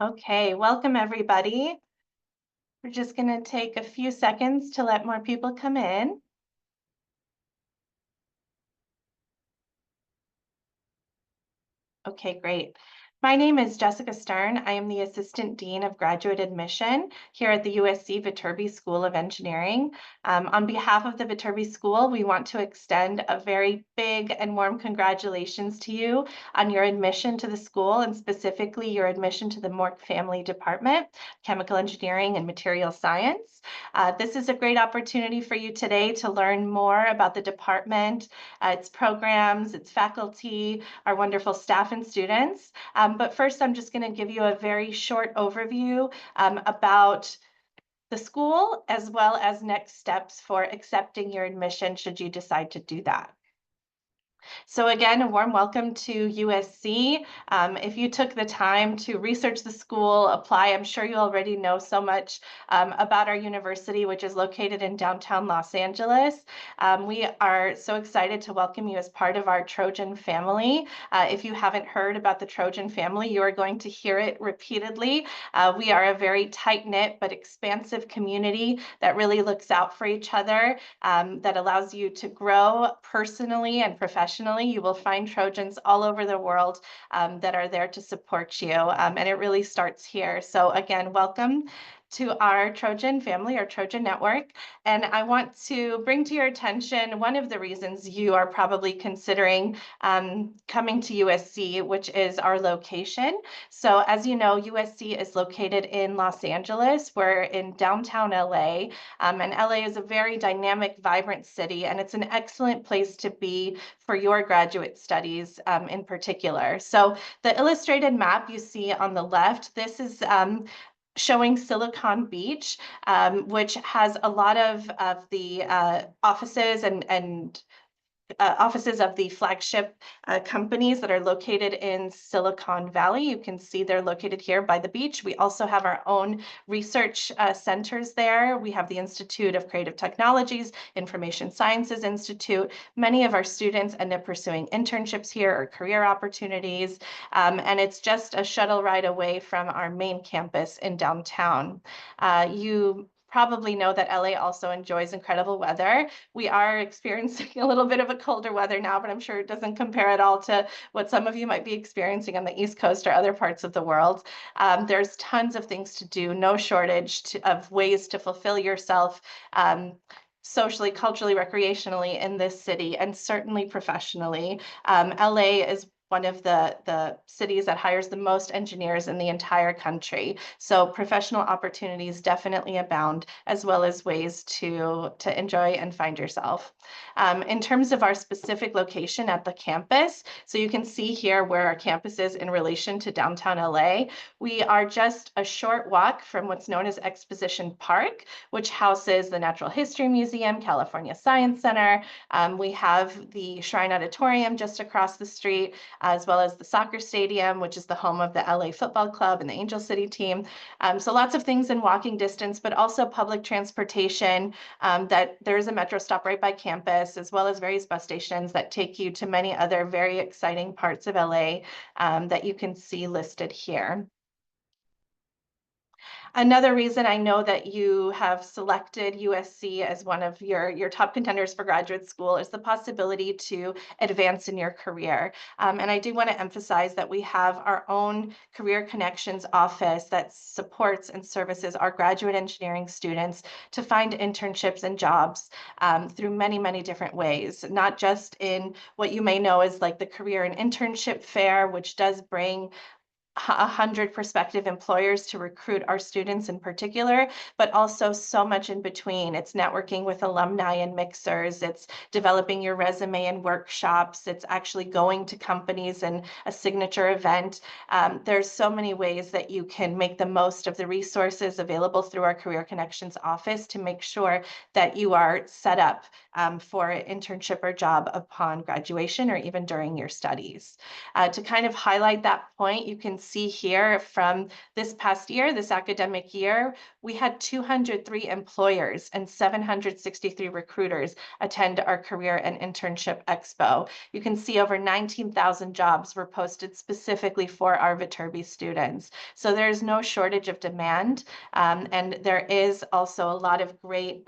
Okay, welcome everybody. We're just going to take a few seconds to let more people come in. Okay, great. My name is Jessica Stern. I am the Assistant Dean of Graduate Admission here at the USC Viterbi School of Engineering. On behalf of the Viterbi School, we want to extend a very big and warm congratulations to you on your admission to the school, and specifically your admission to the Mork Family Department, Chemical Engineering and Material Science. This is a great opportunity for you today to learn more about the department, its programs, its faculty, our wonderful staff and students. But first, I'm just going to give you a very short overview about the school, as well as next steps for accepting your admission should you decide to do that. So again, a warm welcome to USC. If you took the time to research the school, apply, I'm sure you already know so much about our university, which is located in downtown Los Angeles. We are so excited to welcome you as part of our Trojan family. If you haven't heard about the Trojan family, you are going to hear it repeatedly. We are a very tight-knit but expansive community that really looks out for each other, that allows you to grow personally and professionally. You will find Trojans all over the world that are there to support you, and it really starts here. So again, welcome to our Trojan family, our Trojan network. And I want to bring to your attention one of the reasons you are probably considering coming to USC, which is our location. So as you know, USC is located in Los Angeles. We're in downtown LA, and LA is a very dynamic, vibrant city, and it's an excellent place to be for your graduate studies in particular. So the illustrated map you see on the left, this is showing Silicon Beach, which has a lot of the offices and offices of the flagship companies that are located in Silicon Valley. You can see they're located here by the beach. We also have our own research centers there. We have the Institute of Creative Technologies, Information Sciences Institute. Many of our students end up pursuing internships here or career opportunities. And it's just a shuttle ride away from our main campus in downtown. You probably know that LA also enjoys incredible weather. We are experiencing a little bit of a colder weather now, but I'm sure it doesn't compare at all to what some of you might be experiencing on the East Coast or other parts of the world. There's tons of things to do, no shortage of ways to fulfill yourself socially, culturally, recreationally in this city, and certainly professionally. LA is one of the cities that hires the most engineers in the entire country. So professional opportunities definitely abound, as well as ways to enjoy and find yourself. In terms of our specific location at the campus, so you can see here where our campus is in relation to downtown LA. We are just a short walk from what's known as Exposition Park, which houses the Natural History Museum, California Science Center. We have the Shrine Auditorium just across the street, as well as the soccer stadium, which is the home of the LA Football Club and the Angel City team. So lots of things in walking distance, but also public transportation, that there's a metro stop right by campus, as well as various bus stations that take you to many other very exciting parts of LA that you can see listed here. Another reason I know that you have selected USC as one of your top contenders for graduate school is the possibility to advance in your career. And I do want to emphasize that we have our own Career Connections office that supports and services our graduate engineering students to find internships and jobs through many, many different ways, not just in what you may know as like the Career and Internship Fair, which does bring 100 prospective employers to recruit our students in particular, but also so much in between. It's networking with alumni and mixers, it's developing your resume and workshops, it's actually going to companies and a signature event. There's so many ways that you can make the most of the resources available through our Career Connections office to make sure that you are set up for an internship or job upon graduation or even during your studies. To kind of highlight that point, you can see here from this past year, this academic year, we had 203 employers and 763 recruiters attend our Career and Internship Expo. You can see over 19,000 jobs were posted specifically for our Viterbi students. So there's no shortage of demand, and there is also a lot of great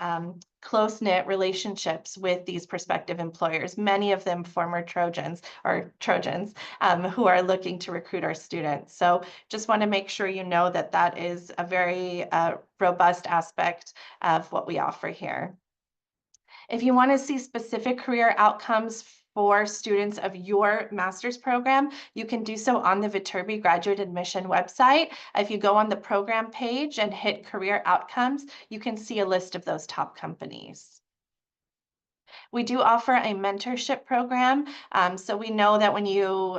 close-knit relationships with these prospective employers, many of them former Trojans who are looking to recruit our students. So just want to make sure you know that that is a very robust aspect of what we offer here. If you want to see specific career outcomes for students of your master's program, you can do so on the Viterbi graduate admission website. If you go on the program page and hit career outcomes, you can see a list of those top companies. We do offer a mentorship program. So we know that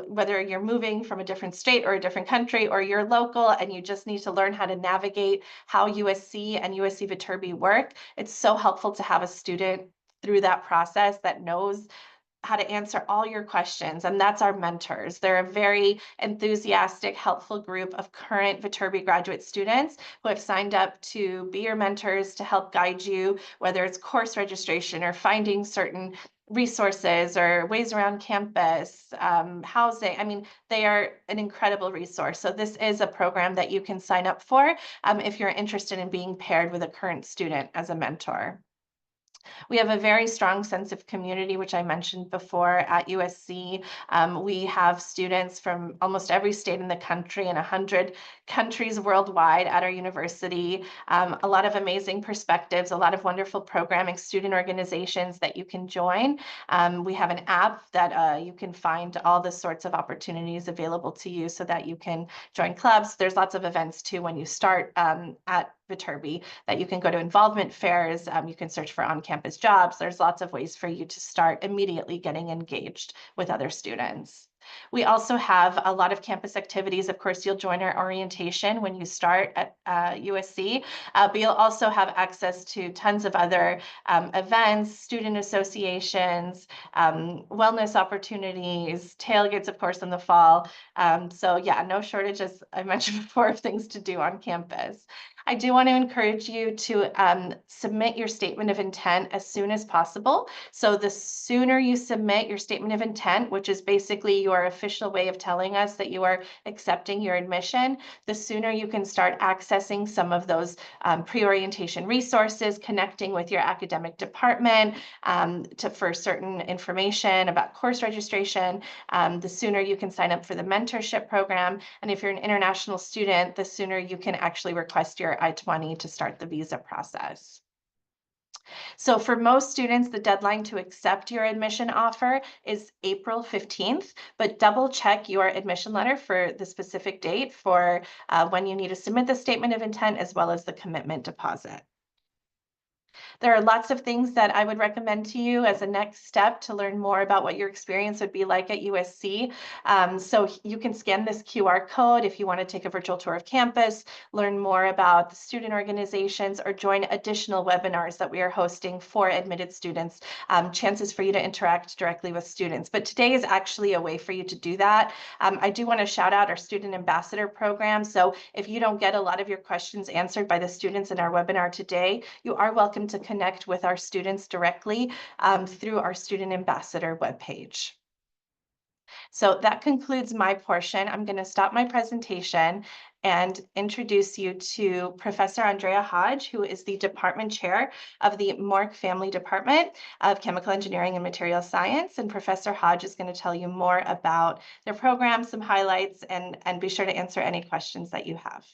whether you're moving from a different state or a different country, or you're local and you just need to learn how to navigate how USC and USC Viterbi work, it's so helpful to have a student through that process that knows how to answer all your questions, and that's our mentors. They're a very enthusiastic, helpful group of current Viterbi graduate students who have signed up to be your mentors to help guide you, whether it's course registration or finding certain resources or ways around campus, housing. I mean, they are an incredible resource. So this is a program that you can sign up for if you're interested in being paired with a current student as a mentor. We have a very strong sense of community, which I mentioned before at USC. We have students from almost every state in the country and 100 countries worldwide at our university. A lot of amazing perspectives, a lot of wonderful programming, student organizations that you can join. We have an app that you can find all the sorts of opportunities available to you so that you can join clubs. There's lots of events too when you start at Viterbi that you can go to involvement fairs. You can search for on-campus jobs. There's lots of ways for you to start immediately getting engaged with other students. We also have a lot of campus activities. Of course, you'll join our orientation when you start at USC, but you'll also have access to tons of other events, student associations, wellness opportunities, tailgates, of course, in the fall. So yeah, no shortage, as I mentioned before, of things to do on campus. I do want to encourage you to submit your statement of intent as soon as possible. So the sooner you submit your statement of intent, which is basically your official way of telling us that you are accepting your admission, the sooner you can start accessing some of those pre-orientation resources, connecting with your academic department for certain information about course registration, the sooner you can sign up for the mentorship program. And if you're an international student, the sooner you can actually request your I-20 to start the visa process. So for most students, the deadline to accept your admission offer is April 15th, but double check your admission letter for the specific date for when you need to submit the statement of intent as well as the commitment deposit. There are lots of things that I would recommend to you as a next step to learn more about what your experience would be like at USC. So you can scan this QR code if you want to take a virtual tour of campus, learn more about the student organizations, or join additional webinars that we are hosting for admitted students, chances for you to interact directly with students. But today is actually a way for you to do that. I do want to shout out our Student Ambassador program. So if you don't get a lot of your questions answered by the students in our webinar today, you are welcome to connect with our students directly through our Student Ambassador webpage. So that concludes my portion. I'm going to stop my presentation and introduce you to Professor Andrea Hodge, who is the department chair of the Mork Family Department of Chemical Engineering and Material Science. And Professor Hodge is going to tell you more about their program, some highlights, and be sure to answer any questions that you have.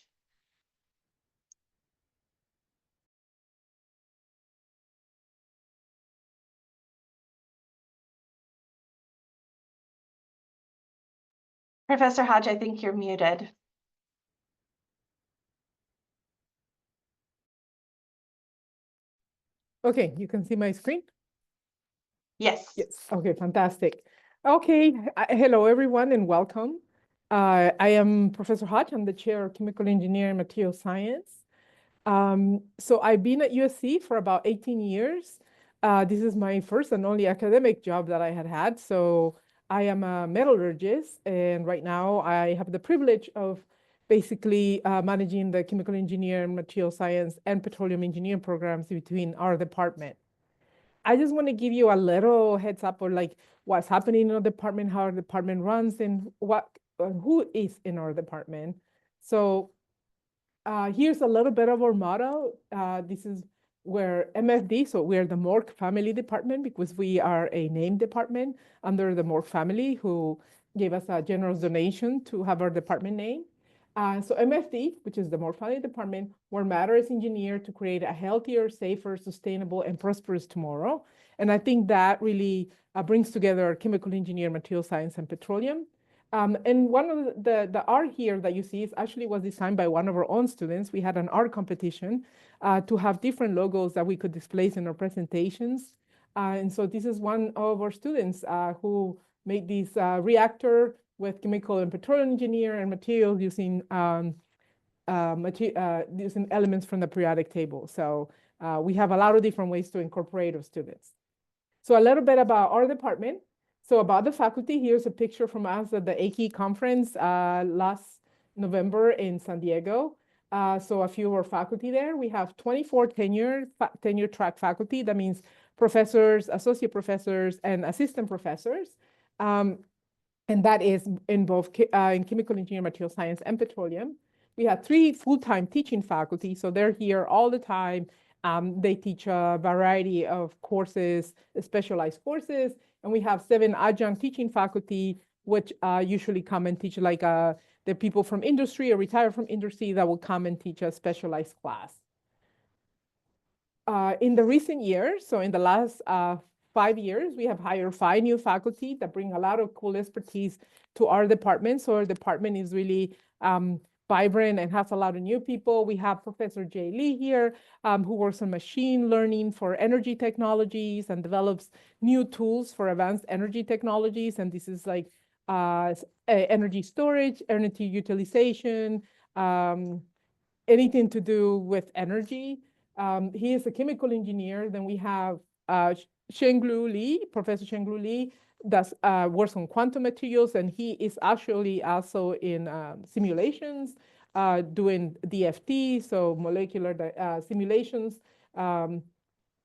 Professor Hodge, I think you're muted. Okay, you can see my screen? Yes. Yes, okay, fantastic. Okay, hello everyone and welcome. I am Professor Hodge, I'm the chair of Chemical Engineering and Material Science. So I've been at USC for about 18 years. This is my first and only academic job that I had. So I am a metallurgist, and right now I have the privilege of basically managing the chemical engineering, material science, and petroleum engineering programs between our department. I just want to give you a little heads up on like what's happening in our department, how our department runs, and who is in our department. So here's a little bit of our motto. This is where MFD, so we're the Mork Family Department because we are a named department under the Mork family who gave us a generous donation to have our department name. So MFD, which is the Mork Family Department, where matter is engineered to create a healthier, safer, sustainable, and prosperous tomorrow. And I think that really brings together chemical engineering, material science, and petroleum. And one of the art here that you see is actually was designed by one of our own students. We had an art competition to have different logos that we could display in our presentations. And so this is one of our students who made this reactor with chemical and petroleum engineer and materials using using elements from the periodic table. So we have a lot of different ways to incorporate our students. So a little bit about our department. So about the faculty, here's a picture from us at the AICHE conference last November in San Diego. So a few of our faculty there. We have 24 tenure track faculty. That means professors, associate professors, and assistant professors. And that is in both in chemical engineering, material science, and petroleum. We have 3 full-time teaching faculty, so they're here all the time. They teach a variety of courses, specialized courses, and we have 7 adjunct teaching faculty, which usually come and teach like the people from industry or retired from industry that will come and teach a specialized class. In the recent years, so in the last 5 years, we have hired 5 new faculty that bring a lot of cool expertise to our department. So our department is really vibrant and has a lot of new people. We have Professor Jay Lee here, who works on machine learning for energy technologies and develops new tools for advanced energy technologies. And this is like energy storage, energy utilization, anything to do with energy. He is a chemical engineer. Then we have Shenglu Li, Professor Shenglu Li, does works on quantum materials, and he is actually also in simulations, doing DFT, so molecular simulations. And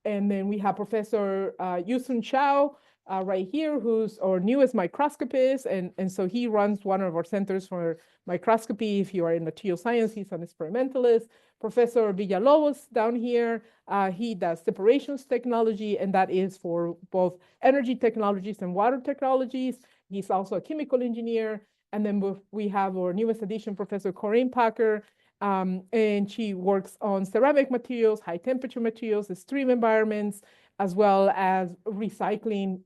then we have Professor Yusun Chao right here, who's our newest microscopist, and so he runs one of our centers for microscopy. If you are in material science, he's an experimentalist. Professor Villalobos down here, he does separations technology, and that is for both energy technologies and water technologies. He's also a chemical engineer. And then we have our newest addition, Professor Corinne Packer, and she works on ceramic materials, high temperature materials, extreme environments, as well as recycling,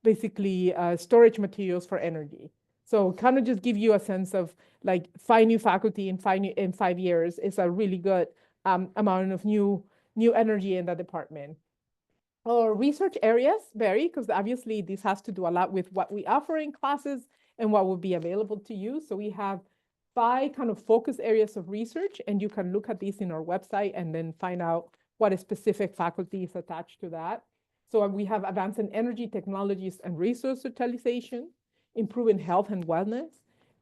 basically storage materials for energy. So kind of just give you a sense of like 5 new faculty in 5 years is a really good amount of new energy in the department. Our research areas vary because obviously this has to do a lot with what we offer in classes and what will be available to you. So we have 5 kind of focus areas of research, and you can look at these in our website and then find out what a specific faculty is attached to that. So we have advancing energy technologies and resource utilization, improving health and wellness,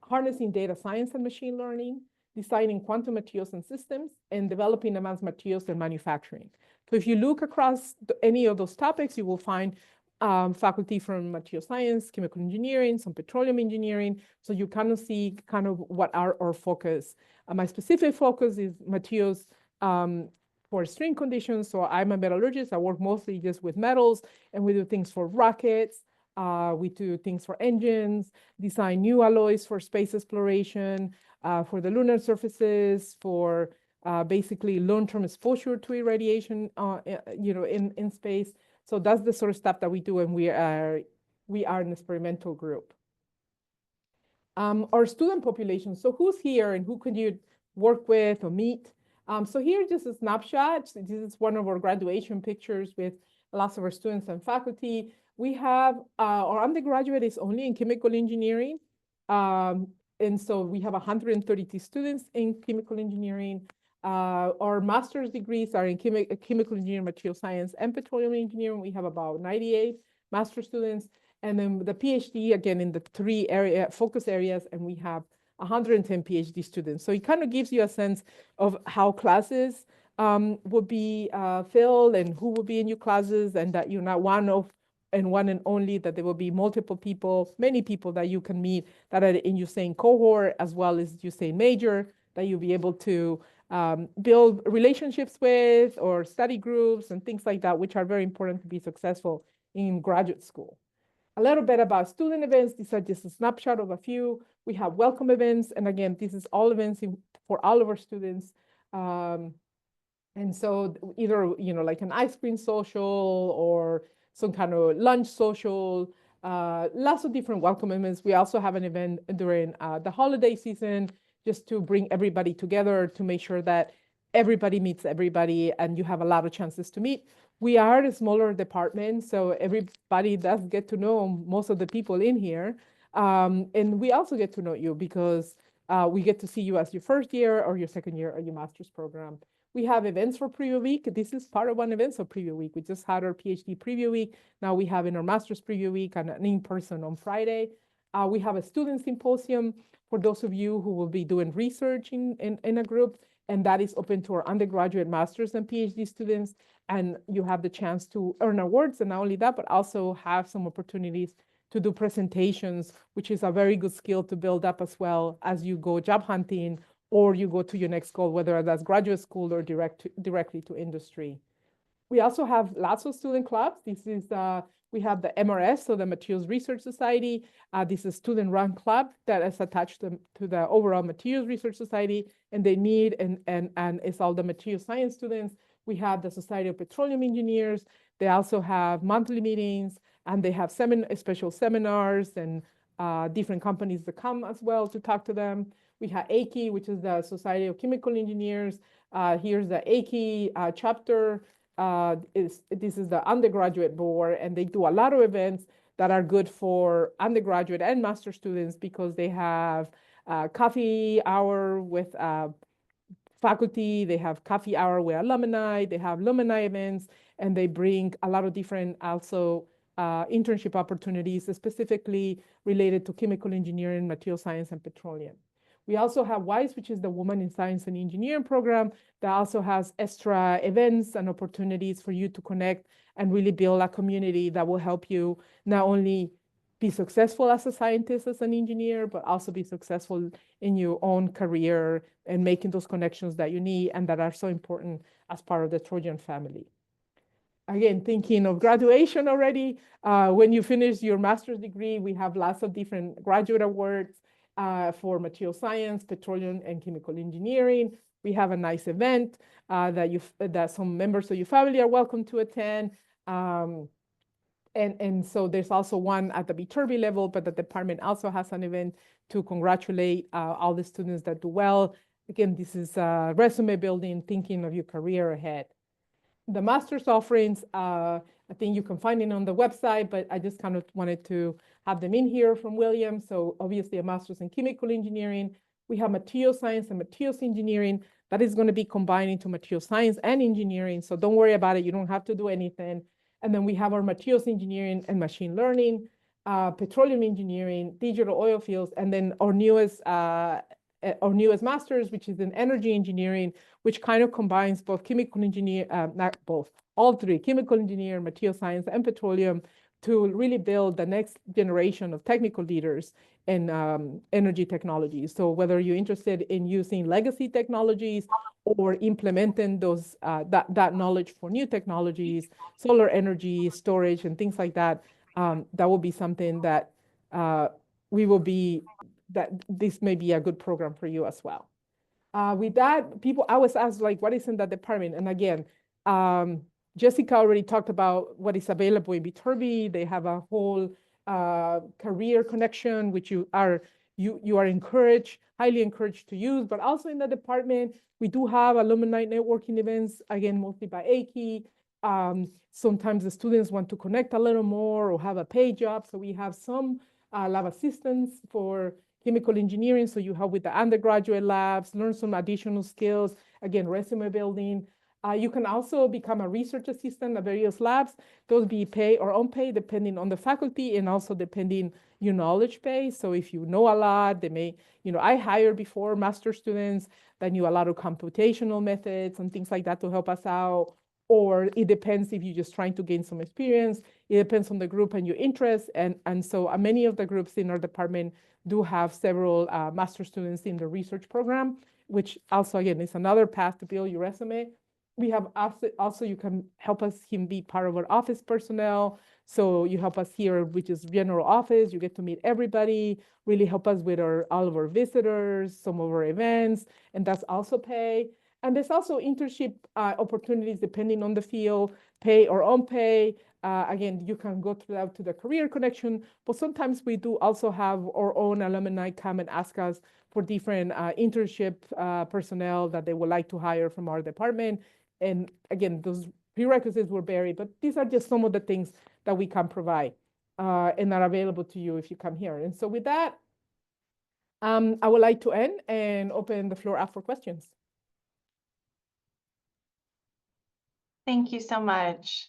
harnessing data science and machine learning, designing quantum materials and systems, and developing advanced materials and manufacturing. So if you look across any of those topics, you will find faculty from material science, chemical engineering, some petroleum engineering. So you kind of see kind of what are our focus. My specific focus is materials for extreme conditions. So I'm a metallurgist. I work mostly just with metals, and we do things for rockets. We do things for engines, design new alloys for space exploration, for the lunar surfaces, for basically long-term exposure to irradiation, in space. So that's the sort of stuff that we do, and we are an experimental group. Our student population. So who's here and who could you work with or meet? So here's just a snapshot. This is one of our graduation pictures with lots of our students and faculty. We have our undergraduate is only in chemical engineering. And so we have 132 students in chemical engineering. Our master's degrees are in chemical engineering, material science, and petroleum engineering. We have about 98 master's students. And then the PhD, again, in the 3 focus areas, and we have 110 PhD students. So it kind of gives you a sense of how classes would be filled and who will be in your classes, and that you're not one of and one and only, that there will be multiple people, many people that you can meet that are in your same cohort as well as your same major, that you'll be able to build relationships with, or study groups and things like that, which are very important to be successful in graduate school. A little bit about student events. These are just a snapshot of a few. We have welcome events. And again, this is all events for all of our students. And so either, like an ice cream social or some kind of lunch social, lots of different welcome events. We also have an event during the holiday season, just to bring everybody together, to make sure that everybody meets everybody and you have a lot of chances to meet. We are a smaller department, so everybody does get to know most of the people in here. And we also get to know you because we get to see you as your first year or your second year of your master's program. We have events for Preview Week. This is part of one event of Preview Week. We just had our PhD Preview Week. Now we have in our Master's Preview Week and an in-person on Friday. We have a student symposium for those of you who will be doing research in a group, and that is open to our undergraduate, master's, and PhD students. And you have the chance to earn awards, and not only that, but also have some opportunities to do presentations, which is a very good skill to build up as well as you go job hunting, or you go to your next goal, whether that's graduate school or directly to industry. We also have lots of student clubs. This is, we have the MRS, so the Materials Research Society. This is a student-run club that is attached to the overall Materials Research Society, and they need, and it's all the material science students. We have the Society of Petroleum Engineers. They also have monthly meetings, and they have special seminars, and different companies that come as well to talk to them. We have ACHE, which is the Society of Chemical Engineers. Here's the ACHE chapter. This is the undergraduate board, and they do a lot of events that are good for undergraduate and master students, because they have coffee hour with faculty, they have coffee hour with alumni, they have alumni events, and they bring a lot of different also internship opportunities specifically related to chemical engineering, material science, and petroleum. We also have WISE, which is the Women in Science and Engineering program, that also has extra events and opportunities for you to connect and really build a community that will help you not only be successful as a scientist, as an engineer, but also be successful in your own career and making those connections that you need and that are so important as part of the Trojan family. Again, thinking of graduation already, when you finish your master's degree, we have lots of different graduate awards for material science, petroleum, and chemical engineering. We have a nice event that some members of your family are welcome to attend. And so there's also one at the Viterbi level, but the department also has an event to congratulate all the students that do well. Again, this is resume building, thinking of your career ahead. The master's offerings, I think you can find it on the website, but I just kind of wanted to have them in here from William. So obviously a master's in chemical engineering. We have material science and materials engineering. That is going to be combined into material science and engineering. So don't worry about it. You don't have to do anything. And then we have our materials engineering and machine learning, petroleum engineering, digital oil fields, and then our newest master's, which is in energy engineering, which kind of combines both chemical engineer, not both, all three, chemical engineer, material science, and petroleum, to really build the next generation of technical leaders in energy technologies. So whether you're interested in using legacy technologies or implementing those that knowledge for new technologies, solar energy, storage, and things like that, that will be something that that this may be a good program for you as well. With that, people always ask, like, what is in that department? And again, Jessica already talked about what is available in Viterbi. They have a whole career connection, which you are encouraged, highly encouraged to use. But also in the department, we do have alumni networking events, again, mostly by ACHE. Sometimes the students want to connect a little more or have a paid job. So we have some lab assistants for chemical engineering. So you help with the undergraduate labs, learn some additional skills, again, resume building. You can also become a research assistant at various labs. Those be pay or unpaid, depending on the faculty and also depending your knowledge base. So if you know a lot, they may, I hired before master students that knew a lot of computational methods and things like that to help us out. Or it depends if you're just trying to gain some experience. It depends on the group and your interests. And so many of the groups in our department do have several master students in the research program, which also, again, is another path to build your resume. We have also you can help us him be part of our office personnel. So you help us here, which is general office. You get to meet everybody, really help us with all of our visitors, some of our events, and that's also pay. And there's also internship opportunities depending on the field, pay or unpay. Again, you can go through that to the Career Connection, but sometimes we do also have our own alumni come and ask us for different internship personnel that they would like to hire from our department. And again, those prerequisites will vary, but these are just some of the things that we can provide and are available to you if you come here. And so with that, I would like to end and open the floor up for questions. Thank you so much.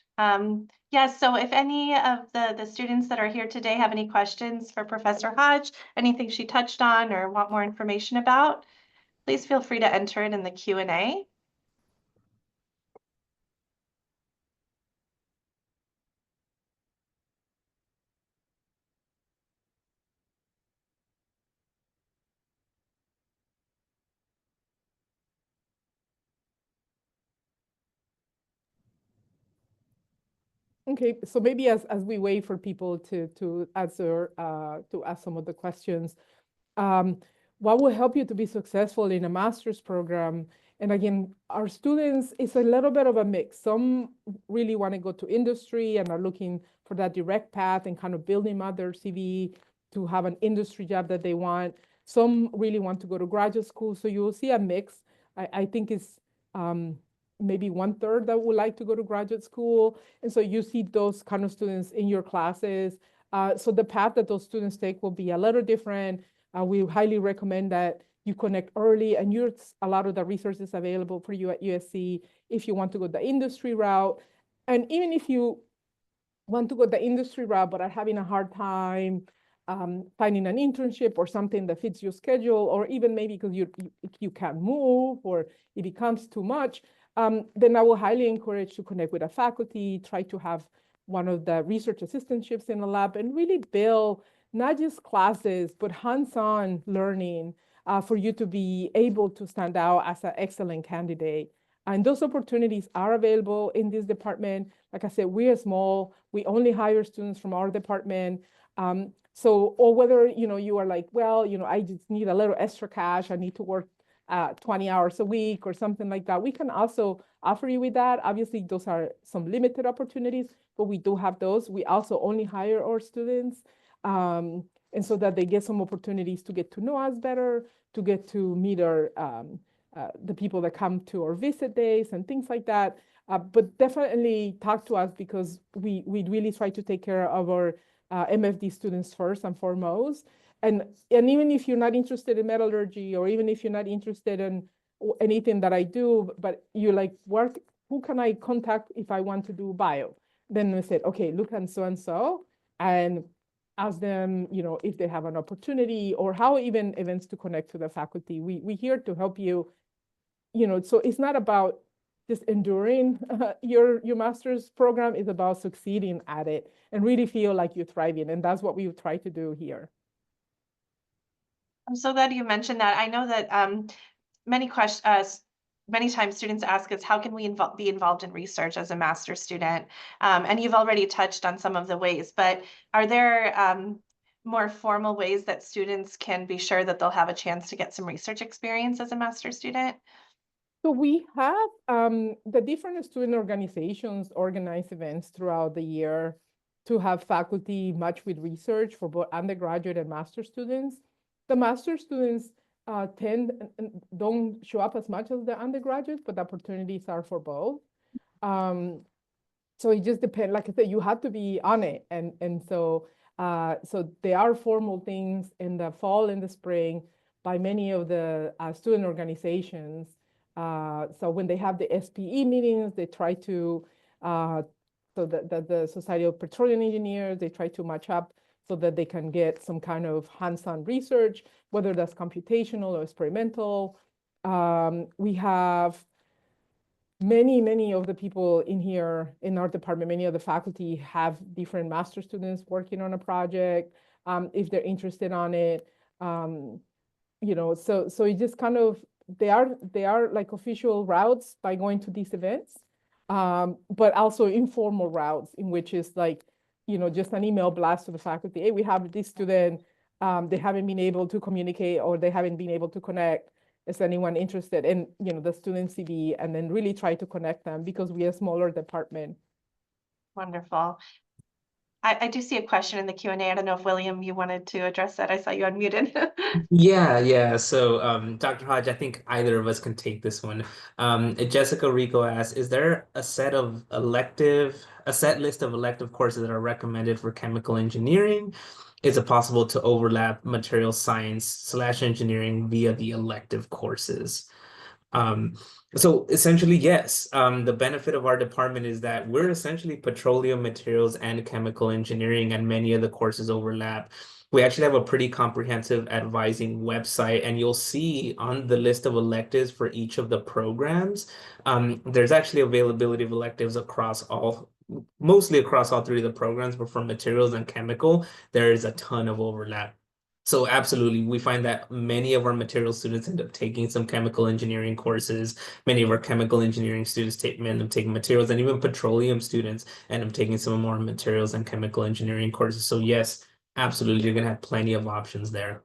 Yes, so if any of the students that are here today have any questions for Professor Hodge, anything she touched on or want more information about, please feel free to enter it in the Q&A. Okay, so maybe as we wait for people to answer to ask some of the questions, what will help you to be successful in a master's program? And again, our students, it's a little bit of a mix. Some really want to go to industry and are looking for that direct path and kind of building out their CV to have an industry job that they want. Some really want to go to graduate school. So you'll see a mix. I think it's maybe 1/3 that would like to go to graduate school. And so you see those kind of students in your classes. So the path that those students take will be a little different. We highly recommend that you connect early and use a lot of the resources available for you at USC if you want to go the industry route. And even if you want to go the industry route but are having a hard time finding an internship or something that fits your schedule, or even maybe because you can't move or it becomes too much, then I will highly encourage to connect with a faculty, try to have one of the research assistantships in the lab, and really build not just classes, but hands-on learning for you to be able to stand out as an excellent candidate. And those opportunities are available in this department. Like I said, we are small. We only hire students from our department. Or whether you are like, well, I just need a little extra cash. I need to work 20 hours a week or something like that. We can also offer you with that. Obviously, those are some limited opportunities, but we do have those. We also only hire our students. And so that they get some opportunities to get to know us better, to get to meet our the people that come to our visit days and things like that. But definitely talk to us because we really try to take care of our MFD students first and foremost. And even if you're not interested in metallurgy, or even if you're not interested in anything that I do, but you're like, who can I contact if I want to do bio? Then we said, okay, look and so, and ask them, if they have an opportunity or how even events to connect to the faculty. We're here to help you, so it's not about just enduring your master's program. Is about succeeding at it and really feel like you're thriving. And that's what we try to do here. I'm so glad you mentioned that. I know that many times students ask us, how can we be involved in research as a master's student? And you've already touched on some of the ways, but are there more formal ways that students can be sure that they'll have a chance to get some research experience as a master's student? So we have the different student organizations organize events throughout the year to have faculty match with research for both undergraduate and master students. The master students don't show up as much as the undergraduates, but the opportunities are for both. So it just depends. Like I said, you have to be on it, and so there are formal things in the fall and the spring by many of the student organizations So when they have the SPE meetings, they try to, so that the Society of Petroleum Engineers, they try to match up so that they can get some kind of hands-on research, whether that's computational or experimental. We have many of the people in here in our department, many of the faculty have different master students working on a project, if they're interested on it. So it just kind of, they are like official routes by going to these events, but also informal routes in which is like, just an email blast to the faculty. Hey, we have this student, they haven't been able to communicate or they haven't been able to connect. Is anyone interested in, the student CV, and then really try to connect them because we are a smaller department. Wonderful. I do see a question in the Q&A. I don't know if William, you wanted to address that. I saw you unmuted. Yeah. So, Dr. Hodge, I think either of us can take this one. Jessica Rico asks, is there a set list of elective courses that are recommended for chemical engineering? Is it possible to overlap material science / engineering via the elective courses? So essentially, yes. The benefit of our department is that we're essentially petroleum materials and chemical engineering, and many of the courses overlap. We actually have a pretty comprehensive advising website, and you'll see on the list of electives for each of the programs, there's actually availability of electives mostly across all three of the programs, but for materials and chemical, there is a ton of overlap. So absolutely, we find that many of our material students end up taking some chemical engineering courses. Many of our chemical engineering students end up taking materials, and even petroleum students end up taking some more materials and chemical engineering courses. So yes, absolutely, you're going to have plenty of options there.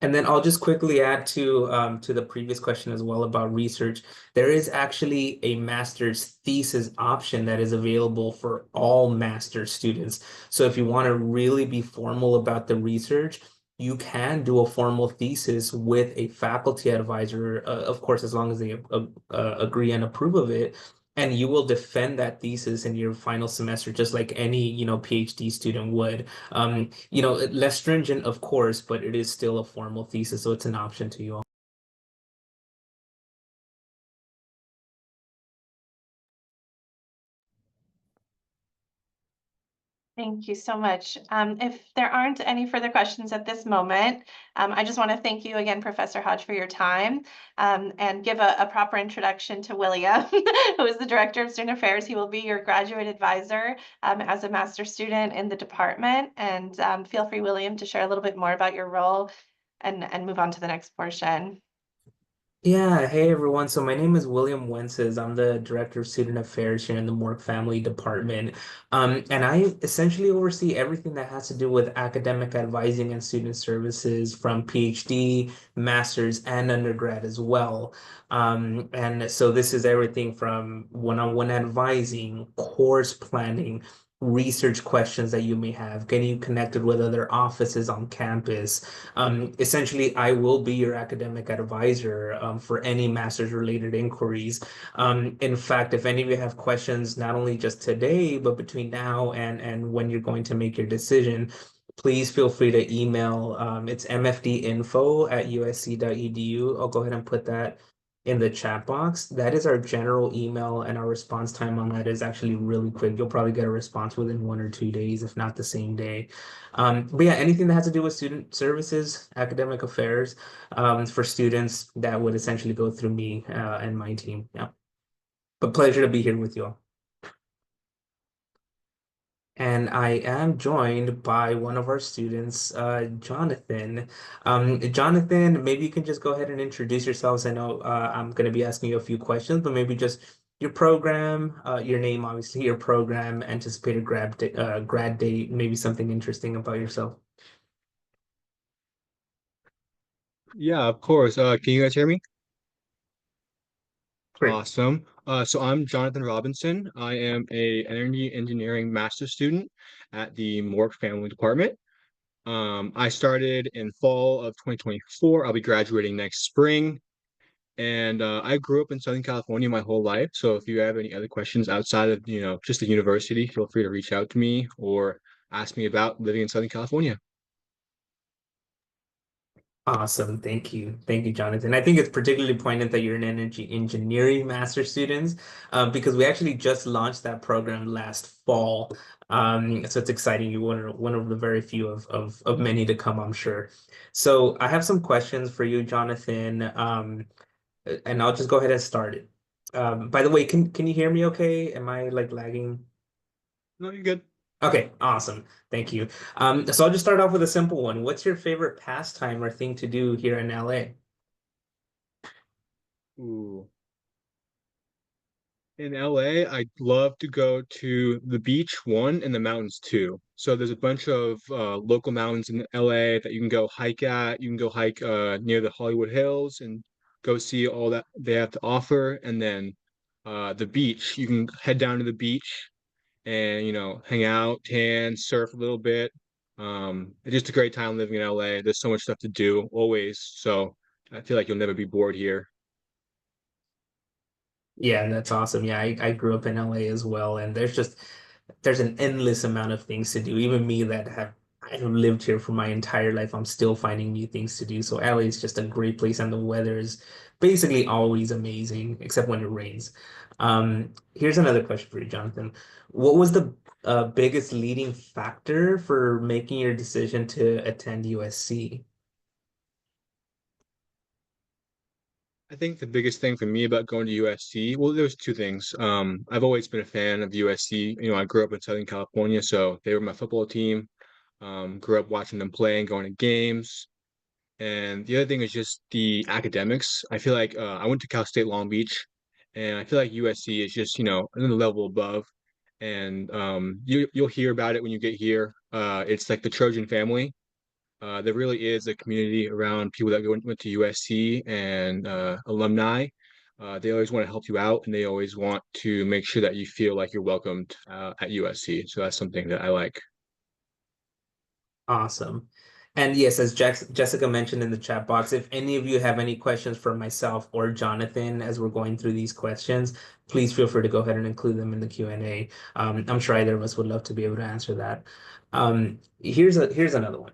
And then I'll just quickly add to the previous question as well about research. There is actually a master's thesis option that is available for all master's students. So if you want to really be formal about the research, you can do a formal thesis with a faculty advisor, of course, as long as they agree and approve of it. And you will defend that thesis in your final semester, just like any, PhD student would. Less stringent, of course, but it is still a formal thesis, so it's an option to you all. Thank you so much. If there aren't any further questions at this moment, I just want to thank you again, Professor Hodge, for your time, and give a proper introduction to William, who is the Director of Student Affairs. He will be your graduate advisor as a master student in the department. And feel free, William, to share a little bit more about your role and move on to the next portion. Yeah, hey everyone. So my name is William Wences. I'm the Director of Student Affairs here in the Mork Family Department. And I essentially oversee everything that has to do with academic advising and student services from PhD, master's, and undergrad as well. And so this is everything from one-on-one advising, course planning, research questions that you may have, getting you connected with other offices on campus. Essentially, I will be your academic advisor for any master's related inquiries. In fact, if any of you have questions, not only just today, but between now and when you're going to make your decision, please feel free to email. It's mfdinfo@usc.edu. I'll go ahead and put that in the chat box. That is our general email, and our response time on that is actually really quick. You'll probably get a response within 1 or 2 days, if not the same day. But yeah, anything that has to do with student services, academic affairs, for students, that would essentially go through me and my team. Yeah. But pleasure to be here with you all. And I am joined by one of our students, Jonathan. Jonathan, maybe you can just go ahead and introduce yourselves. I know I'm going to be asking you a few questions, but maybe just your program, your name, obviously, your program, anticipated grad date, maybe something interesting about yourself. Yeah, of course. Can you guys hear me? Great. Awesome. So I'm Jonathan Robinson. I am a energy engineering master's student at the Mork Family Department. I started in fall of 2024. I'll be graduating next spring. And I grew up in Southern California my whole life. So if you have any other questions outside of, just the university, feel free to reach out to me or ask me about living in Southern California. Awesome. Thank you. Thank you, Jonathan. I think it's particularly poignant that you're an energy engineering master students, because we actually just launched that program last fall. So it's exciting. You're one of the very few of many to come, I'm sure. So I have some questions for you, Jonathan, and I'll just go ahead and start it. By the way, can you hear me okay? Am I like lagging? No, you're good. Okay, awesome. Thank you. So I'll just start off with a simple one. What's your favorite pastime or thing to do here in LA? Ooh. In LA, I'd love to go to the beach, one, and the mountains, two. So there's a bunch of local mountains in LA that you can go hike at. You can go hike near the Hollywood Hills and go see all that they have to offer. And then the beach, you can head down to the beach and, hang out, tan, surf a little bit. It's just a great time living in LA. There's so much stuff to do always. So I feel like you'll never be bored here. Yeah, that's awesome. Yeah, I grew up in LA as well, and there's an endless amount of things to do. Even me that I've lived here for my entire life, I'm still finding new things to do. So LA is just a great place, and the weather is basically always amazing, except when it rains. Here's another question for you, Jonathan. What was the biggest leading factor for making your decision to attend USC? I think the biggest thing for me about going to USC, well, there's two things. I've always been a fan of USC. I grew up in Southern California, so they were my football team. Grew up watching them play and going to games. And the other thing is just the academics. I feel like I went to Cal State Long Beach, and I feel like USC is just, another level above. And you'll hear about it when you get here. It's like the Trojan family. There really is a community around people that went to USC and alumni. They always want to help you out, and they always want to make sure that you feel like you're welcomed at USC. So that's something that I like. Awesome. And yes, as Jessica mentioned in the chat box, if any of you have any questions for myself or Jonathan as we're going through these questions, please feel free to go ahead and include them in the Q&A. I'm sure either of us would love to be able to answer that. Here's another one.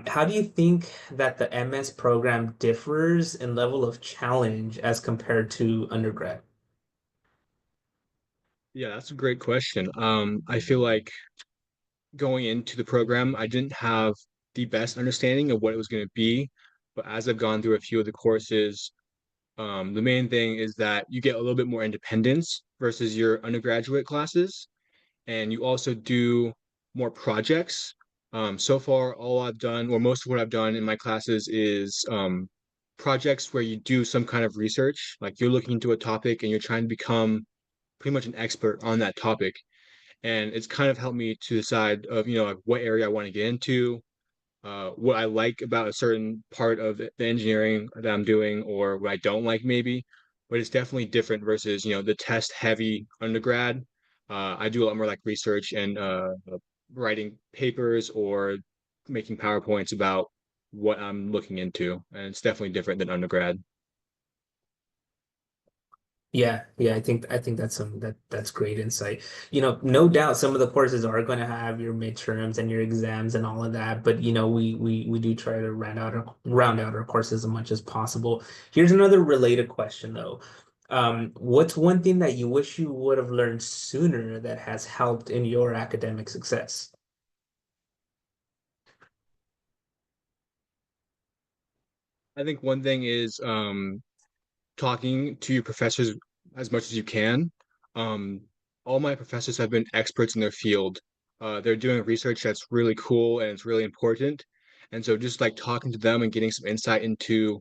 How do you think that the MS program differs in level of challenge as compared to undergrad? Yeah, that's a great question. I feel like going into the program, I didn't have the best understanding of what it was going to be. But as I've gone through a few of the courses, the main thing is that you get a little bit more independence versus your undergraduate classes, and you also do more projects. So far, all I've done, or most of what I've done in my classes, is projects where you do some kind of research, like you're looking into a topic and you're trying to become pretty much an expert on that topic. And it's kind of helped me to decide of, like what area I want to get into, what I like about a certain part of the engineering that I'm doing, or what I don't like maybe. But it's definitely different versus, the test heavy undergrad. I do a lot more like research and writing papers or making PowerPoints about what I'm looking into. And it's definitely different than undergrad. Yeah, I think that's great insight. No doubt some of the courses are going to have your midterms and your exams and all of that, but we do try to round out our courses as much as possible. Here's another related question though. What's one thing that you wish you would have learned sooner that has helped in your academic success? I think one thing is talking to your professors as much as you can. Um, all my professors have been experts in their field. They're doing research that's really cool and it's really important. And so just like talking to them and getting some insight into,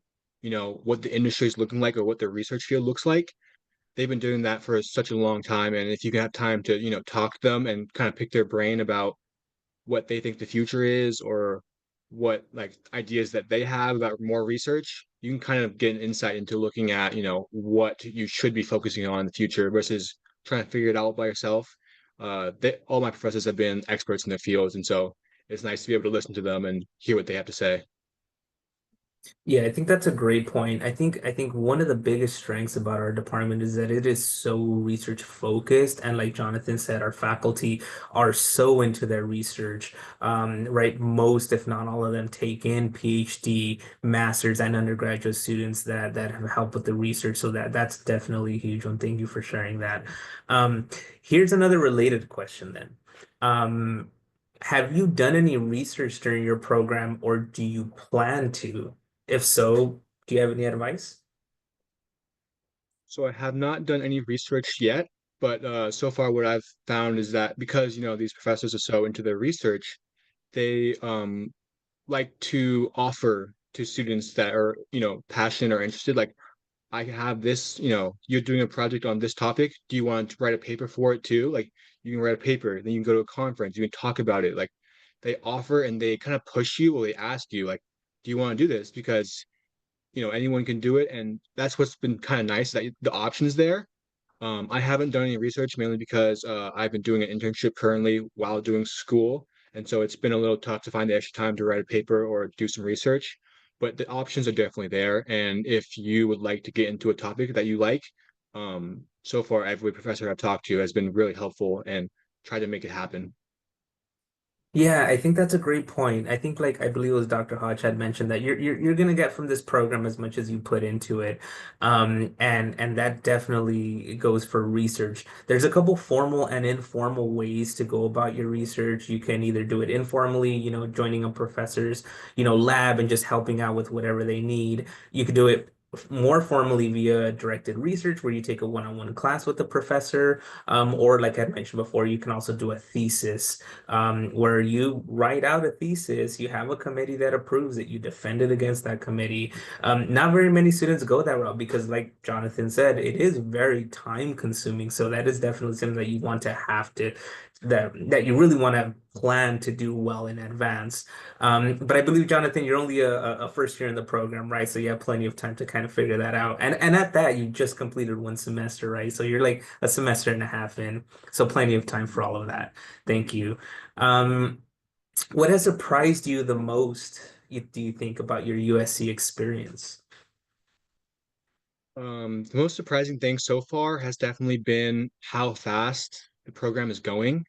what the industry is looking like or what their research field looks like. They've been doing that for such a long time. And if you can have time to, talk to them and kind of pick their brain about what they think the future is or what like ideas that they have about more research, you can kind of get an insight into looking at, what you should be focusing on in the future versus trying to figure it out by yourself. All my professors have been experts in their fields, and so it's nice to be able to listen to them and hear what they have to say. Yeah, I think that's a great point. I think one of the biggest strengths about our department is that it is so research focused, and like Jonathan said, our faculty are so into their research. Right? Most, if not all of them, take in PhD, masters, and undergraduate students that have helped with the research. So that's definitely a huge one. Thank you for sharing that. Um, Here's another related question then. Um, have you done any research during your program, or do you plan to? If so, do you have any advice? So I have not done any research yet, but so far what I've found is that because these professors are so into their research, they like to offer to students that are passionate or interested, like I have this, you're doing a project on this topic. Do you want to write a paper for it too? Like you can write a paper, then you can go to a conference, you can talk about it. Like they offer and they kind of push you or they ask you, like, do you want to do this? Because anyone can do it, and that's what's been kind of nice that the options there. I haven't done any research mainly because I've been doing an internship currently while doing school, and so it's been a little tough to find the extra time to write a paper or do some research. But the options are definitely there, and if you would like to get into a topic that you like, so far every professor I've talked to has been really helpful and tried to make it happen. Yeah, I think that's a great point. I think like I believe it was Dr. Hodge had mentioned that you're gonna get from this program as much as you put into it. And that definitely goes for research. There's a couple formal and informal ways to go about your research. You can either do it informally, joining a professor's, lab and just helping out with whatever they need. You could do it more formally via directed research where you take a one-on-one class with the professor. Or like I mentioned before, you can also do a thesis where you write out a thesis, you have a committee that approves it, you defend it against that committee. Not very many students go that route because, like Jonathan said, it is very time consuming. So that is definitely something that you want to have to that you really want to plan to do well in advance. But I believe, Jonathan, you're only a first year in the program, right? So you have plenty of time to kind of figure that out. And at that, you just completed one semester, right? So you're like a semester and a half in. So plenty of time for all of that. Thank you. Um, what has surprised you the most, do you think, about your USC experience? The most surprising thing so far has definitely been how fast the program is going.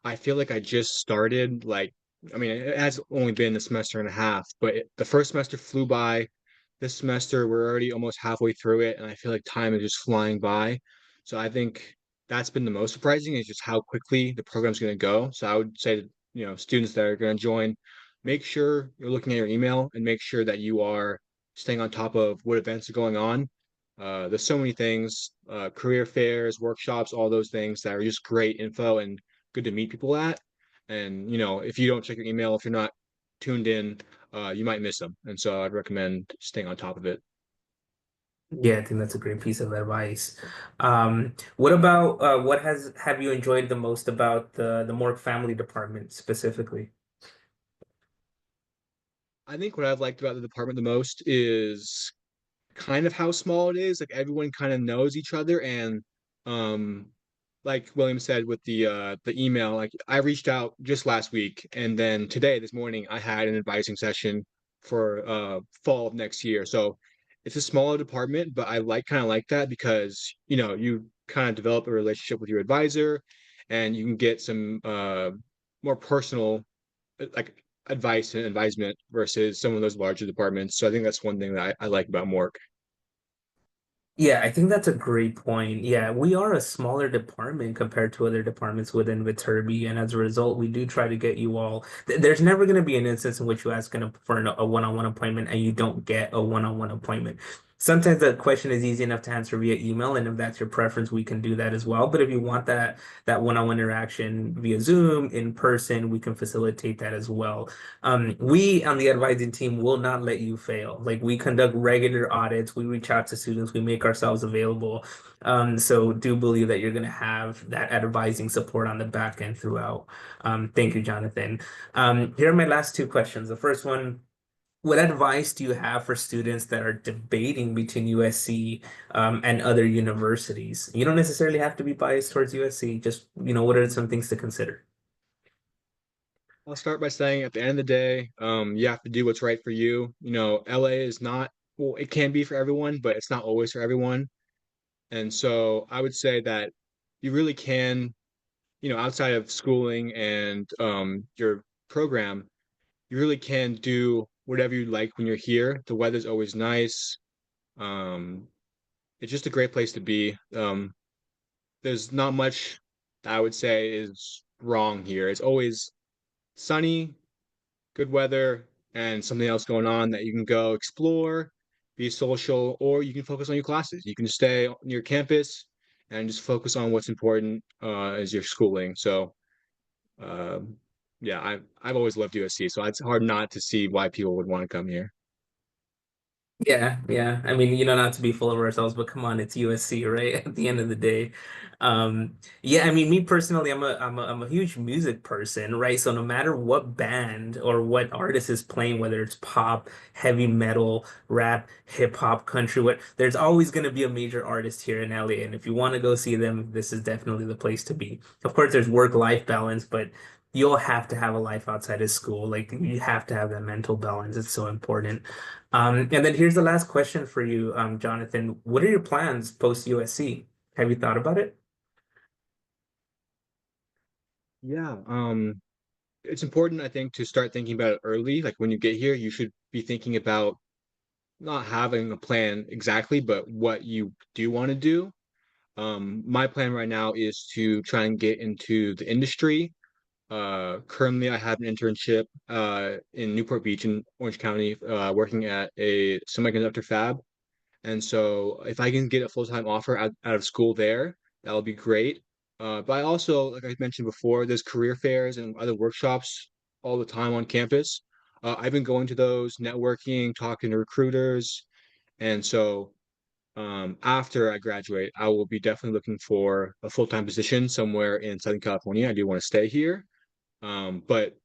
I feel like I just started, like, I mean, it has only been a semester and a half, but the first semester flew by. This semester, we're already almost halfway through it, and I feel like time is just flying by. So I think that's been the most surprising is just how quickly the program's going to go. So I would say to, students that are going to join, make sure you're looking at your email and make sure that you are staying on top of what events are going on. There's so many things, career fairs, workshops, all those things that are just great info and good to meet people at. And if you don't check your email, if you're not tuned in, you might miss them. And so I'd recommend staying on top of it. Yeah, I think that's a great piece of advice. What about what has have you enjoyed the most about the Mork Family Department specifically? I think what I've liked about the department the most is kind of how small it is. Like everyone kind of knows each other, and um, like William said with the email, like I reached out just last week, and then today, this morning, I had an advising session for fall of next year. So it's a smaller department, but I kind of like that because you kind of develop a relationship with your advisor, and you can get some more personal like advice and advisement versus some of those larger departments. So I think that's one thing that I like about Mork. Yeah, I think that's a great point. Yeah, we are a smaller department compared to other departments within Viterbi, and as a result, we do try to get you all. There's never going to be an instance in which you ask for a one-on-one appointment and you don't get a one-on-one appointment. Sometimes the question is easy enough to answer via email, and if that's your preference, we can do that as well. But if you want that one-on-one interaction via Zoom, in person, we can facilitate that as well. We on the advising team will not let you fail. Like we conduct regular audits, we reach out to students, we make ourselves available. So do believe that you're going to have that advising support on the back end throughout. Thank you, Jonathan. Here are my last two questions. The first one, what advice do you have for students that are debating between USC and other universities? You don't necessarily have to be biased towards USC, just, what are some things to consider? I'll start by saying at the end of the day, you have to do what's right for you. You know, LA is not, well, it can be for everyone, but it's not always for everyone. And so I would say that you really can, you know, outside of schooling and your program, you really can do whatever you like when you're here. The weather's always nice. Um, it's just a great place to be. There's not much that I would say is wrong here. It's always sunny, good weather, and something else going on that you can go explore, be social, or you can focus on your classes. You can stay on your campus and just focus on what's important as your schooling. So, um, yeah, I've always loved USC, so it's hard not to see why people would want to come here. Yeah, yeah. I mean, not to be full of ourselves, but come on, it's USC, right? At the end of the day. Yeah, I mean, me personally, I'm a huge music person, right? So no matter what band or what artist is playing, whether it's pop, heavy metal, rap, hip hop, country, there's always going to be a major artist here in LA. And if you want to go see them, this is definitely the place to be. Of course, there's work-life balance, but you'll have to have a life outside of school. Like you have to have that mental balance. It's so important. And then here's the last question for you, Jonathan. What are your plans post USC? Have you thought about it? Yeah, it's important, I think, to start thinking about it early. Like when you get here, you should be thinking about not having a plan exactly, but what you do want to do. My plan right now is to try and get into the industry. Currently, I have an internship in Newport Beach in Orange County, working at a semiconductor fab. And so, if I can get a full-time offer out of school there, that'll be great. But I also, like I mentioned before, there's career fairs and other workshops all the time on campus. I've been going to those, networking, talking to recruiters, and so after I graduate, I will be definitely looking for a full-time position somewhere in Southern California. I do want to stay here, but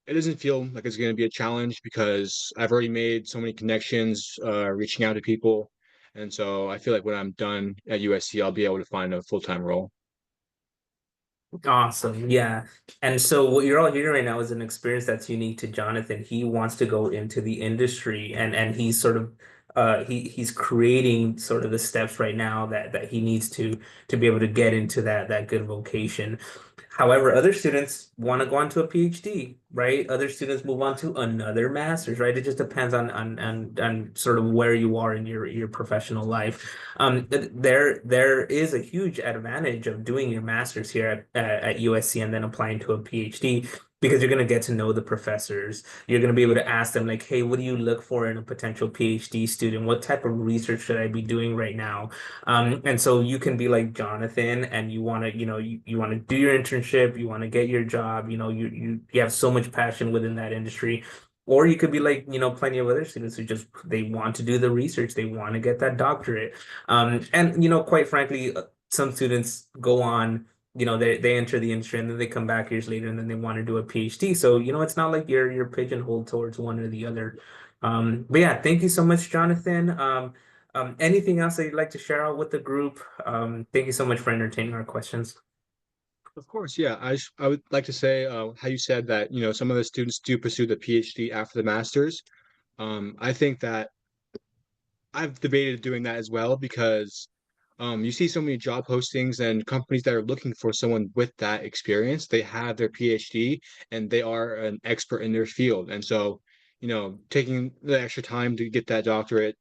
it doesn't feel like it's going to be a challenge because I've already made so many connections, reaching out to people, and so I feel like when I'm done at USC, I'll be able to find a full-time role. Awesome. Yeah. And so what you're all hearing right now is an experience that's unique to Jonathan. He wants to go into the industry and he's sort of he's creating sort of the steps right now that he needs to be able to get into that good vocation. However, other students want to go on to a PhD, right? Other students move on to another master's, right? It just depends on sort of where you are in your professional life. There is a huge advantage of doing your master's here at USC and then applying to a PhD because you're going to get to know the professors. You're going to be able to ask them like, hey, what do you look for in a potential PhD student? What type of research should I be doing right now? And so you can be like Jonathan and you want to, you want to do your internship, you want to get your job, you have so much passion within that industry. Or you could be like, plenty of other students who just they want to do the research, they want to get that doctorate. And quite frankly, some students go on, they enter the industry and then they come back years later and then they want to do a PhD. So, it's not like you're pigeonholed towards one or the other. But yeah, thank you so much, Jonathan. Anything else that you'd like to share out with the group? Thank you so much for entertaining our questions. Of course, yeah. I would like to say how you said that, you know, some of the students do pursue the PhD after the master's. I think that I've debated doing that as well because you see so many job postings and companies that are looking for someone with that experience. They have their PhD and they are an expert in their field. And so, you know, taking the extra time to get that doctorate,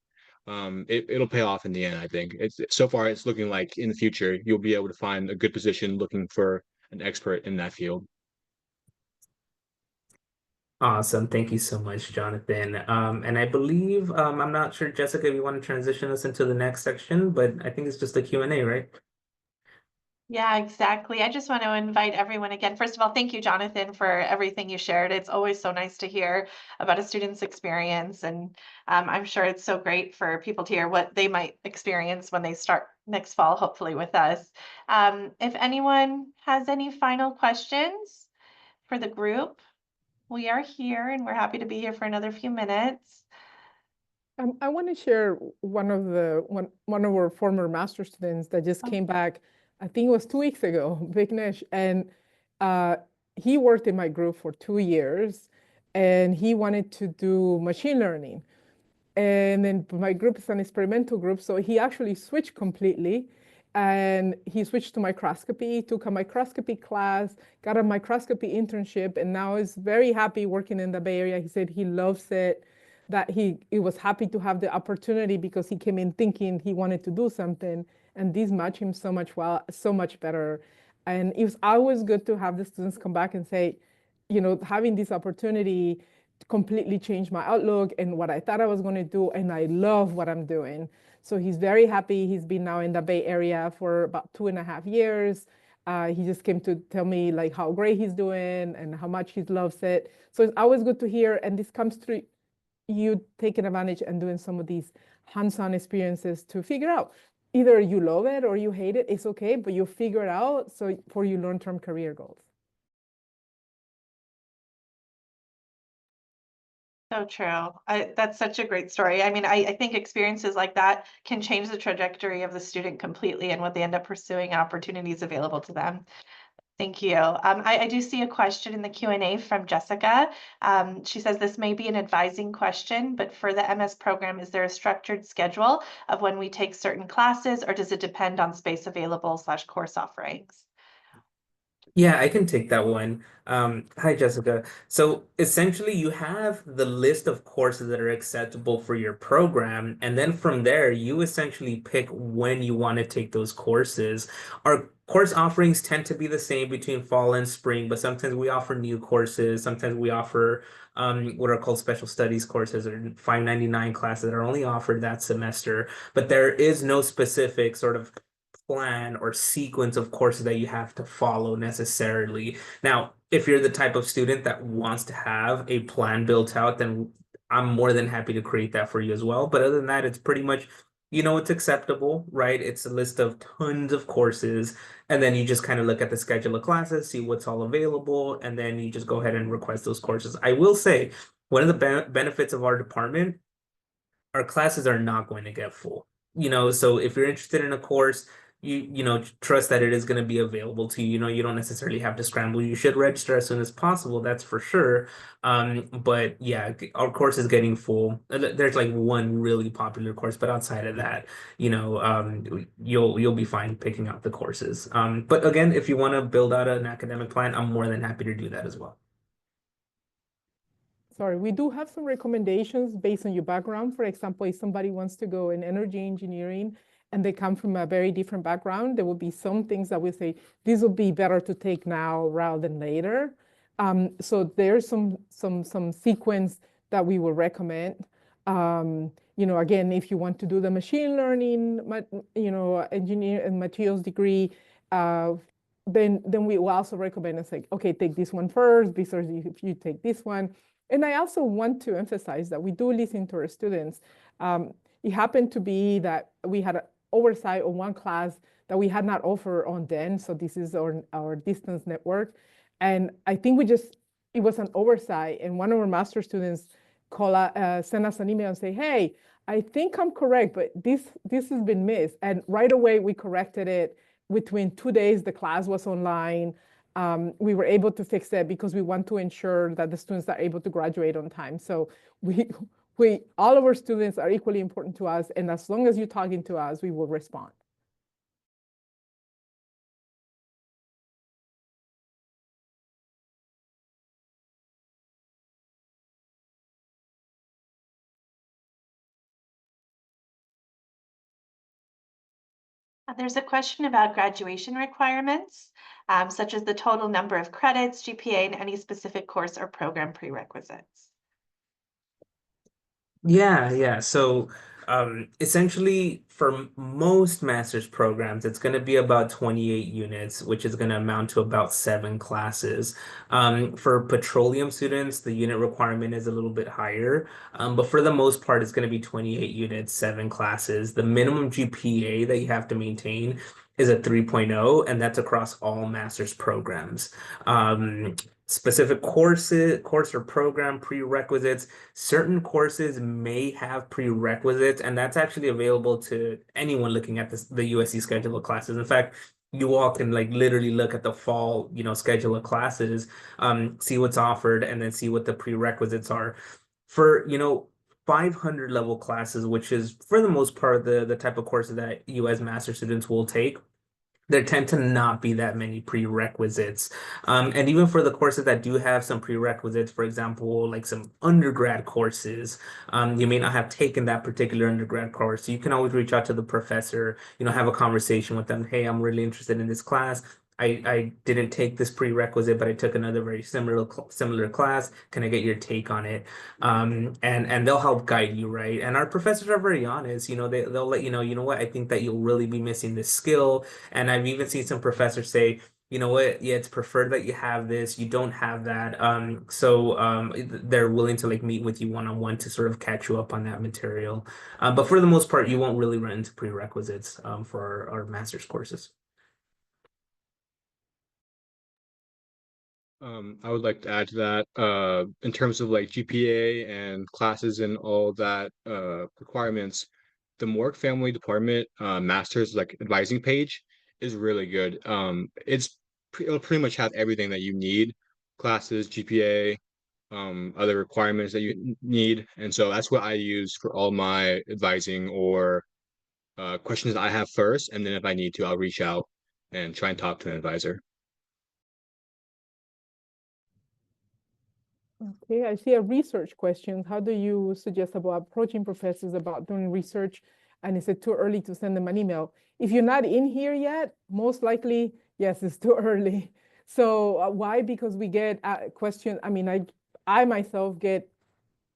it'll pay off in the end, I think. It's so far it's looking like in the future you'll be able to find a good position looking for an expert in that field. Awesome. Thank you so much, Jonathan. And I believe, I'm not sure, Jessica, if you want to transition us into the next section, but I think it's just a Q&A, right? Yeah, exactly. I just want to invite everyone again. First of all, thank you, Jonathan, for everything you shared. It's always so nice to hear about a student's experience. And I'm sure it's so great for people to hear what they might experience when they start next fall, hopefully with us. If anyone has any final questions for the group, we are here and we're happy to be here for another few minutes. I want to share one of our former master students that just came back. I think it was 2 weeks ago, Vignesh, and he worked in my group for 2 years, and he wanted to do machine learning. And then my group is an experimental group, so he actually switched completely. And he switched to microscopy, took a microscopy class, got a microscopy internship, and now is very happy working in the Bay Area. He said he loves it, that he was happy to have the opportunity because he came in thinking he wanted to do something, and this matched him so much better. And it was always good to have the students come back and say, having this opportunity completely changed my outlook and what I thought I was going to do, and I love what I'm doing. So he's very happy. He's been now in the Bay Area for about 2.5 years. He just came to tell me like how great he's doing and how much he loves it. So it's always good to hear, and this comes through you taking advantage and doing some of these hands-on experiences to figure out either you love it or you hate it. It's okay, but you figure it out so for your long-term career goals. So true. That's such a great story. I mean, I think experiences like that can change the trajectory of the student completely and what they end up pursuing and opportunities available to them. Thank you. I do see a question in the Q&A from Jessica. She says this may be an advising question, but for the MS program, is there a structured schedule of when we take certain classes, or does it depend on space available / course offerings? Yeah, I can take that one. Hi, Jessica. So essentially, you have the list of courses that are acceptable for your program, and then from there, you essentially pick when you want to take those courses. Our course offerings tend to be the same between fall and spring, but sometimes we offer new courses. Sometimes we offer what are called special studies courses or 599 classes that are only offered that semester. But there is no specific sort of plan or sequence of courses that you have to follow necessarily. Now, if you're the type of student that wants to have a plan built out, then I'm more than happy to create that for you as well. But other than that, it's pretty much, it's acceptable, right? It's a list of tons of courses, and then you just kind of look at the schedule of classes, see what's all available, and then you just go ahead and request those courses. I will say, one of the benefits of our department, our classes are not going to get full. So if you're interested in a course, trust that it is going to be available to you. You don't necessarily have to scramble. You should register as soon as possible, that's for sure. But yeah, our course is getting full. There's like one really popular course, but outside of that, you'll be fine picking out the courses. But again, if you want to build out an academic plan, I'm more than happy to do that as well. Sorry, we do have some recommendations based on your background. For example, if somebody wants to go in energy engineering and they come from a very different background, there will be some things that we say, this will be better to take now rather than later. So there's some sequence that we will recommend. Again, if you want to do the machine learning, engineer and materials degree, then we will also recommend and say, okay, take this one first, because if you take this one. And I also want to emphasize that we do listen to our students. It happened to be that we had an oversight on one class that we had not offered on then. So this is our distance network. And I think it was an oversight. And one of our master students sent us an email and say, hey, I think I'm correct, but this has been missed. And right away, we corrected it. Within 2 days, the class was online. We were able to fix it because we want to ensure that the students are able to graduate on time. So all of our students are equally important to us, and as long as you're talking to us, we will respond. There's a question about graduation requirements, such as the total number of credits, GPA, and any specific course or program prerequisites. Yeah. So essentially, for most master's programs, it's going to be about 28 units, which is going to amount to about 7 classes. For petroleum students, the unit requirement is a little bit higher, but for the most part, it's going to be 28 units, 7 classes. The minimum GPA that you have to maintain is a 3.0, and that's across all master's programs. specific course or program prerequisites. Certain courses may have prerequisites, and that's actually available to anyone looking at the USC schedule of classes. In fact, you all can like literally look at the fall, schedule of classes, see what's offered, and then see what the prerequisites are for, 500 level classes, which is for the most part the type of courses that you as master students will take. There tend to not be that many prerequisites. And even for the courses that do have some prerequisites, for example, like some undergrad courses, you may not have taken that particular undergrad course. So you can always reach out to the professor, have a conversation with them. Hey, I'm really interested in this class. I didn't take this prerequisite, but I took another very similar class. Can I get your take on it? And they'll help guide you, right? And our professors are very honest. They'll let you know what, I think that you'll really be missing this skill. And I've even seen some professors say, you know what, yeah, it's preferred that you have this, you don't have that. They're willing to like meet with you one-on-one to sort of catch you up on that material. But for the most part, you won't really run into prerequisites for our master's courses. I would like to add to that, in terms of like GPA and classes and all that requirements, the Mork Family Department master's like advising page is really good. It'll pretty much have everything that you need, classes, GPA, other requirements that you need. And so that's what I use for all my advising or questions that I have first. And then if I need to, I'll reach out and try and talk to an advisor. Okay, I see a research question. How do you suggest about approaching professors about doing research? And is it too early to send them an email? If you're not in here yet, most likely, yes, it's too early. So why? Because we get questions. I mean, I myself get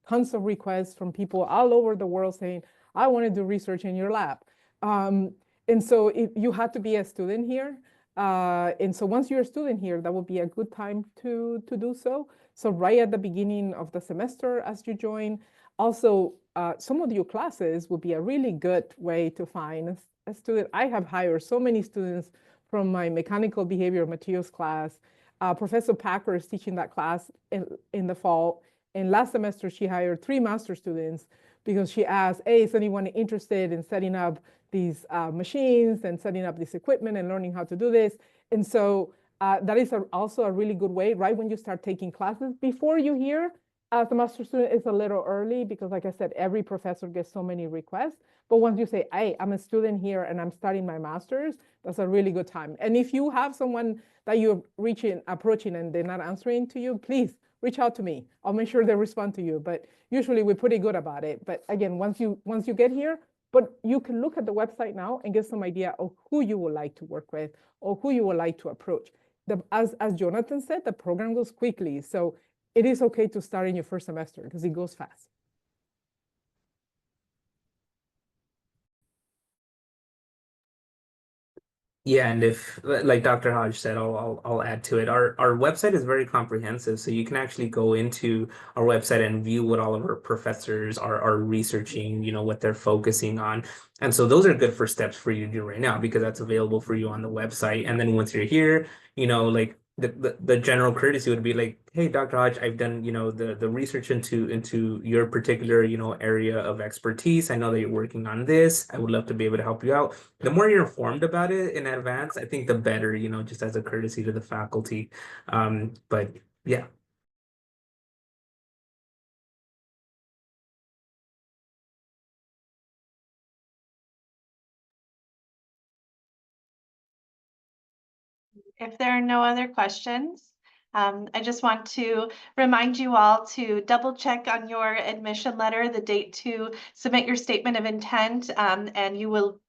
tons of requests from people all over the world saying, I want to do research in your lab. And so you have to be a student here. And so once you're a student here, that would be a good time to do so. So right at the beginning of the semester as you join. Also, some of your classes would be a really good way to find a student. I have hired so many students from my mechanical behavioral materials class. Professor Packer is teaching that class in the fall. And last semester, she hired 3 master students because she asked, hey, is anyone interested in setting up these machines and setting up this equipment and learning how to do this? And so that is also a really good way, right when you start taking classes. Before you hear as a master student, it's a little early because, like I said, every professor gets so many requests. But once you say, hey, I'm a student here and I'm starting my master's, that's a really good time. And if you have someone that you're approaching and they're not answering to you, please reach out to me. I'll make sure they respond to you. But usually we're pretty good about it. But again, once you get here, but you can look at the website now and get some idea of who you would like to work with or who you would like to approach. As Jonathan said, the program goes quickly. So it is okay to start in your first semester because it goes fast. Yeah, and if like Dr. Hodge said, I'll add to it. Our website is very comprehensive, so you can actually go into our website and view what all of our professors are researching, what they're focusing on. And so those are good first steps for you to do right now because that's available for you on the website. And then once you're here, like the general courtesy would be like, hey, Dr. Hodge, I've done, the research into your particular, area of expertise. I know that you're working on this. I would love to be able to help you out. The more you're informed about it in advance, I think the better, just as a courtesy to the faculty. But yeah. If there are no other questions, I just want to remind you all to double check on your admission letter, the date to submit your statement of intent, and you will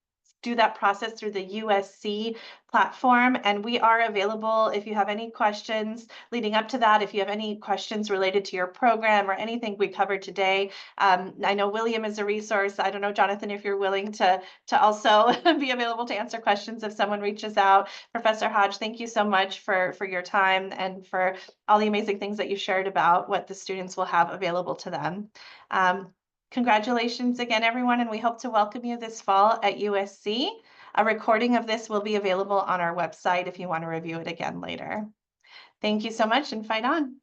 do that process through the USC platform. And we are available if you have any questions leading up to that, if you have any questions related to your program or anything we covered today. I know William is a resource. I don't know, Jonathan, if you're willing to also be available to answer questions if someone reaches out. Professor Hodge, thank you so much for your time and for all the amazing things that you shared about what the students will have available to them. Congratulations again, everyone, and we hope to welcome you this fall at USC. A recording of this will be available on our website if you want to review it again later. Thank you so much and fight on.